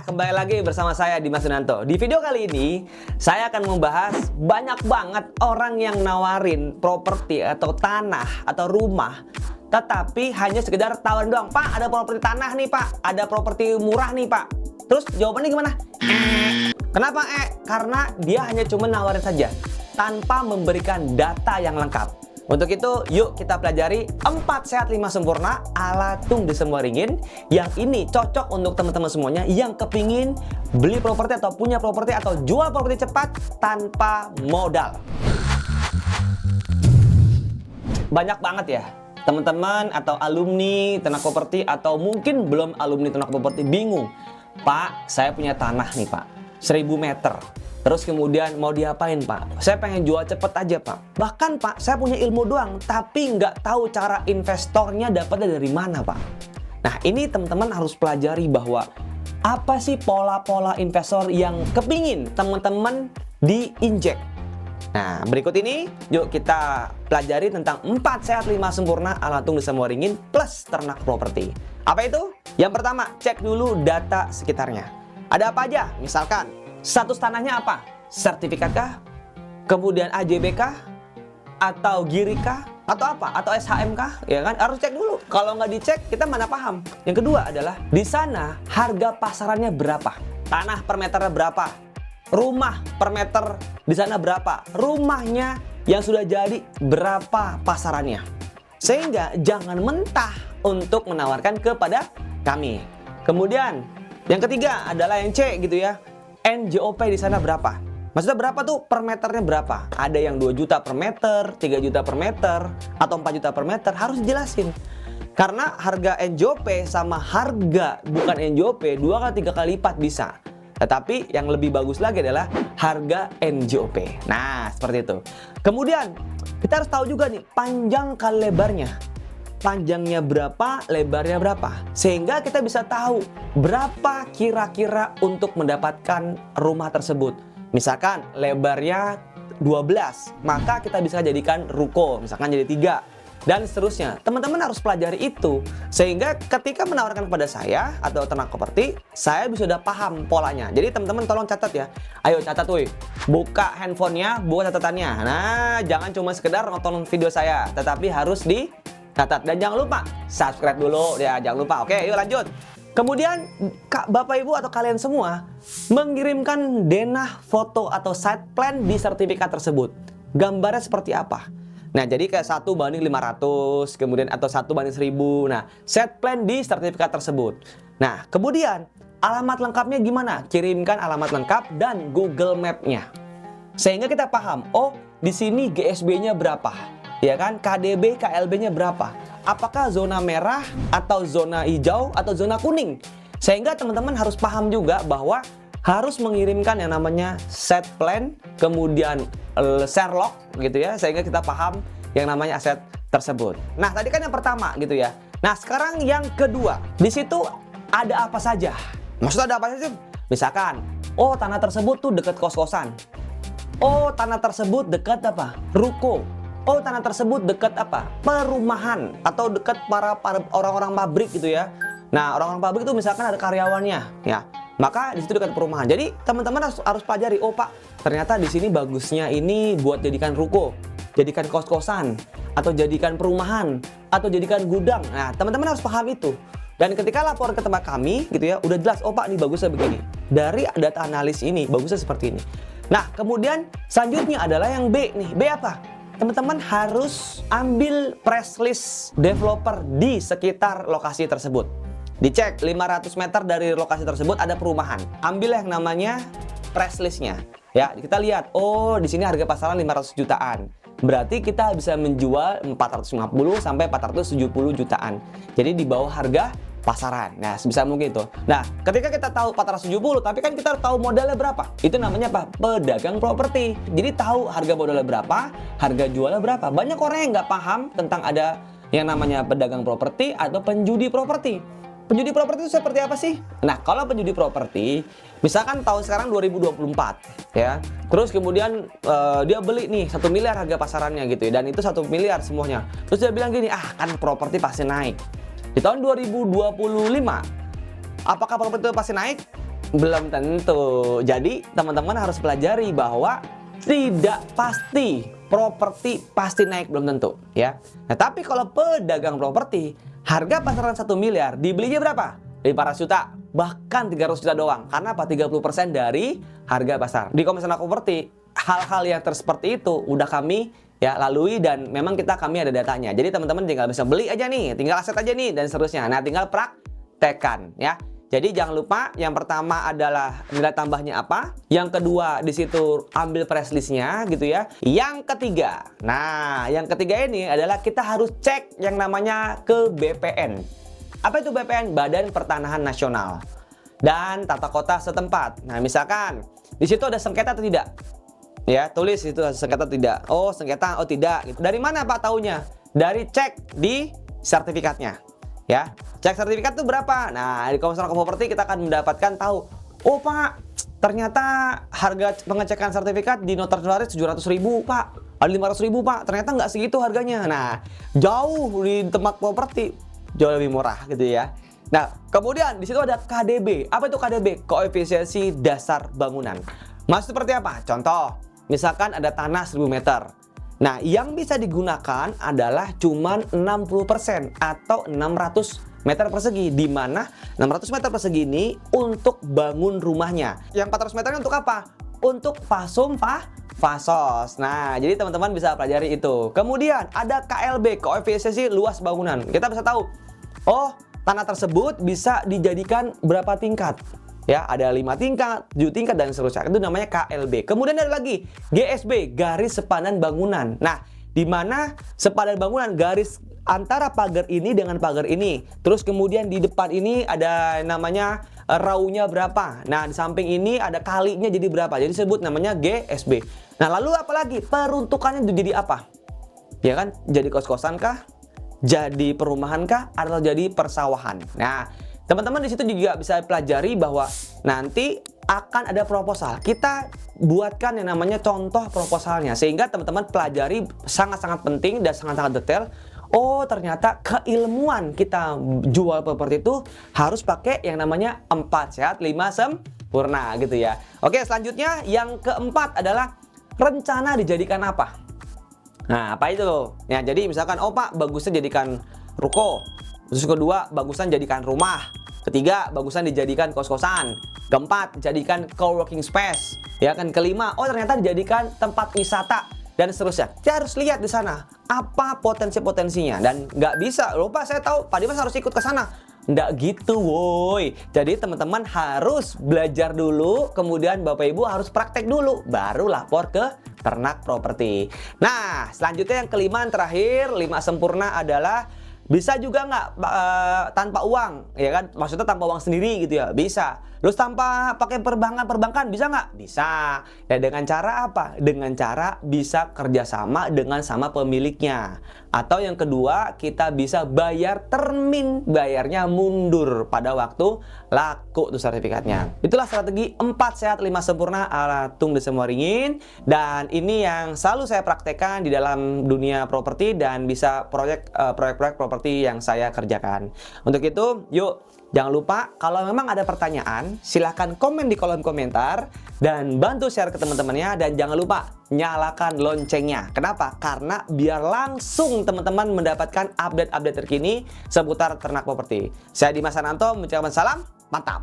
kembali lagi bersama saya Dimas Sunanto. Di video kali ini, saya akan membahas banyak banget orang yang nawarin properti atau tanah atau rumah, tetapi hanya sekedar tawaran doang. Pak, ada properti tanah nih Pak, ada properti murah nih Pak. Terus jawabannya gimana? Kenapa Karena dia hanya cuma nawarin saja, tanpa memberikan data yang lengkap. Untuk itu, yuk kita pelajari 4 sehat 5 sempurna ala Tung Desember Ringin. Yang ini cocok untuk teman-teman semuanya yang kepingin beli properti atau punya properti atau jual properti cepat tanpa modal. Banyak banget ya teman-teman atau alumni Tenak Properti atau mungkin belum alumni Tenak Properti bingung. Pak, saya punya tanah nih Pak, 1000 meter. Terus kemudian mau diapain Pak? Saya pengen jual cepet aja Pak. Bahkan Pak, saya punya ilmu doang, tapi nggak tahu cara investornya dapatnya dari mana Pak. Nah ini teman-teman harus pelajari bahwa apa sih pola-pola investor yang kepingin teman-teman diinjek. Nah berikut ini yuk kita pelajari tentang 4 sehat 5 sempurna ala Tung Desember Ringin plus ternak properti. Apa itu? Yang pertama, cek dulu data sekitarnya. Ada apa aja? Misalkan status tanahnya apa? Sertifikat kah? Kemudian AJB kah? Atau GIRI kah? Atau apa? Atau SHM kah? Ya kan? Harus cek dulu. Kalau nggak dicek, kita mana paham. Yang kedua adalah di sana harga pasarannya berapa? Tanah per meternya berapa? Rumah per meter di sana berapa? Rumahnya yang sudah jadi berapa pasarannya? Sehingga jangan mentah untuk menawarkan kepada kami. Kemudian yang ketiga adalah yang C gitu ya. NJOP di sana berapa? Maksudnya berapa tuh per meternya berapa? Ada yang 2 juta per meter, 3 juta per meter, atau 4 juta per meter, harus dijelasin. Karena harga NJOP sama harga bukan NJOP 2 kali 3 kali lipat bisa. Tetapi yang lebih bagus lagi adalah harga NJOP. Nah, seperti itu. Kemudian kita harus tahu juga nih panjang kali lebarnya. Panjangnya berapa, lebarnya berapa. Sehingga kita bisa tahu berapa kira-kira untuk mendapatkan rumah tersebut. Misalkan lebarnya 12, maka kita bisa jadikan ruko, misalkan jadi 3. Dan seterusnya. Teman-teman harus pelajari itu. Sehingga ketika menawarkan kepada saya atau Tenak Properti, saya bisa udah paham polanya. Jadi teman-teman tolong catat ya. Ayo catat woi. Buka handphonenya, buka catatannya. Nah, jangan cuma sekedar nonton video saya, tetapi harus catat. Dan jangan lupa subscribe dulu ya, jangan lupa. Oke, yuk lanjut. Kemudian Bapak Ibu atau kalian semua mengirimkan denah foto atau site plan di sertifikat tersebut. Gambarnya seperti apa? Nah, jadi kayak 1:500 kemudian atau 1:1000. Nah, set plan di sertifikat tersebut. Nah, kemudian alamat lengkapnya gimana? Kirimkan alamat lengkap dan Google Map-nya. Sehingga kita paham, oh, di sini GSB-nya berapa? Ya kan? KDB, KLB-nya berapa? Apakah zona merah atau zona hijau atau zona kuning? Sehingga teman-teman harus paham juga bahwa harus mengirimkan yang namanya set plan, kemudian Sherlock gitu ya, sehingga kita paham yang namanya aset tersebut. Nah, tadi kan yang pertama gitu ya. Nah, sekarang yang kedua. Di situ ada apa saja? Maksudnya ada apa saja? Misalkan, oh tanah tersebut tuh dekat kos-kosan. Oh, tanah tersebut dekat apa? Ruko. Oh, tanah tersebut dekat apa? Perumahan atau dekat para orang-orang pabrik gitu ya. Nah, orang-orang pabrik itu misalkan ada karyawannya, ya. Maka di situ dekat perumahan. Jadi teman-teman harus pelajari. Oh Pak, ternyata di sini bagusnya ini buat jadikan ruko, jadikan kos-kosan, atau jadikan perumahan, atau jadikan gudang. Nah, teman-teman harus paham itu. Dan ketika lapor ke tempat kami, gitu ya, udah jelas. Oh Pak, ini bagusnya begini. Dari data analis ini bagusnya seperti ini. Nah, kemudian selanjutnya adalah yang B nih. B apa? Teman-teman harus ambil press list developer di sekitar lokasi tersebut. Dicek 500 meter dari lokasi tersebut ada perumahan. Ambil yang namanya press listnya. Ya, kita lihat, oh di sini harga pasaran 500 jutaan. Berarti kita bisa menjual 450 sampai 470 jutaan. Jadi di bawah harga pasaran. Nah, sebisa mungkin itu. Nah, ketika kita tahu 470, tapi kan kita tahu modalnya berapa. Itu namanya apa? Pedagang properti. Jadi tahu harga modalnya berapa, harga jualnya berapa. Banyak orang yang nggak paham tentang ada yang namanya pedagang properti atau penjudi properti. Penjudi properti itu seperti apa sih? Nah, kalau penjudi properti, misalkan tahun sekarang 2024, ya. Terus kemudian dia beli nih 1 miliar harga pasarannya gitu ya, dan itu 1 miliar semuanya. Terus dia bilang gini, kan properti pasti naik. Di tahun 2025, apakah properti itu pasti naik? Belum tentu. Jadi teman-teman harus pelajari bahwa tidak pasti properti pasti naik, belum tentu ya. Nah, tapi kalau pedagang properti, harga pasaran 1 miliar dibelinya berapa? 500 juta, bahkan 300 juta doang. Karena apa? 30% dari harga pasar. Di Komisi Anak Properti, hal-hal yang seperti itu udah kami ya lalui dan memang kami ada datanya. Jadi teman-teman tinggal bisa beli aja nih, tinggal aset aja nih dan seterusnya. Nah, tinggal praktekan ya. Jadi jangan lupa, yang pertama adalah nilai tambahnya apa. Yang kedua di situ ambil price listnya gitu ya. Yang ketiga, nah yang ketiga ini adalah kita harus cek yang namanya ke BPN. Apa itu BPN? Badan Pertanahan Nasional dan tata kota setempat. Nah misalkan di situ ada sengketa atau tidak? Ya tulis itu sengketa atau tidak. Oh sengketa, oh tidak. Dari mana Pak taunya? Dari cek di sertifikatnya. Ya, cek sertifikat itu berapa? Nah, di Komisi Anak Properti kita akan mendapatkan tahu. Oh Pak, ternyata harga pengecekan sertifikat di notaris 700.000 Pak. Ada 500.000 Pak. Ternyata nggak segitu harganya. Nah, jauh di tempat properti jauh lebih murah gitu ya. Nah, kemudian di situ ada KDB. Apa itu KDB? Koefisiensi dasar bangunan. Maksud seperti apa? Contoh, misalkan ada tanah 1000 meter. Nah, yang bisa digunakan adalah cuman 60% atau 600 meter persegi, di mana 600 meter persegi ini untuk bangun rumahnya. Yang 400 meternya untuk apa? Untuk fasum fasos. Nah, jadi teman-teman bisa pelajari itu. Kemudian ada KLB, koefisiensi luas bangunan. Kita bisa tahu, oh tanah tersebut bisa dijadikan berapa tingkat. Ya, ada 5 tingkat, 7 tingkat, dan seterusnya. Itu namanya KLB. Kemudian ada lagi GSB, garis sepadan bangunan. Nah, di mana sepadan bangunan, garis antara pagar ini dengan pagar ini. Terus kemudian di depan ini ada namanya raunya berapa. Nah, di samping ini ada kalinya jadi berapa. Jadi disebut namanya GSB. Nah, lalu apa lagi? Peruntukannya jadi apa? Ya kan? Jadi kos-kosan kah? Jadi perumahan kah? Atau jadi persawahan? Nah, teman-teman di situ juga bisa pelajari bahwa nanti akan ada proposal. Kita buatkan yang namanya contoh proposalnya, sehingga teman-teman pelajari sangat-sangat penting dan sangat-sangat detail. Oh, ternyata keilmuan kita jual properti itu harus pakai yang namanya 4 sehat 5 sempurna gitu ya. Oke, selanjutnya yang keempat adalah rencana dijadikan apa. Nah, apa itu? Ya, jadi misalkan, oh Pak, bagusnya jadikan ruko. Terus kedua, bagusan jadikan rumah. Ketiga, bagusan dijadikan kos-kosan. Keempat, jadikan co-working space. Ya kan, kelima, oh ternyata dijadikan tempat wisata dan seterusnya. Kita harus lihat di sana apa potensi-potensinya, dan nggak bisa, lupa saya tahu Pak Dimas harus ikut ke sana. Nggak gitu, woi. Jadi teman-teman harus belajar dulu, kemudian Bapak Ibu harus praktek dulu, baru lapor ke Ternak Properti. Nah, selanjutnya yang kelima, yang terakhir, 5 sempurna adalah bisa juga nggak tanpa uang, ya kan? Maksudnya tanpa uang sendiri gitu ya, bisa. Terus tanpa pakai perbankan bisa nggak? Bisa. Ya dengan cara apa? Dengan cara bisa kerjasama dengan sama pemiliknya. Atau yang kedua, kita bisa bayar termin, bayarnya mundur pada waktu laku tuh sertifikatnya. Itulah strategi 4 sehat 5 sempurna ala Tung Desa Waringin. Dan ini yang selalu saya praktekkan di dalam dunia properti dan bisa proyek-proyek properti yang saya kerjakan. Untuk itu, yuk jangan lupa kalau memang ada pertanyaan, silahkan komen di kolom komentar dan bantu share ke teman-temannya, dan jangan lupa nyalakan loncengnya. Kenapa? Karena biar langsung teman-teman mendapatkan update-update terkini seputar ternak properti. Saya Dimas Ananto mengucapkan salam, mantap!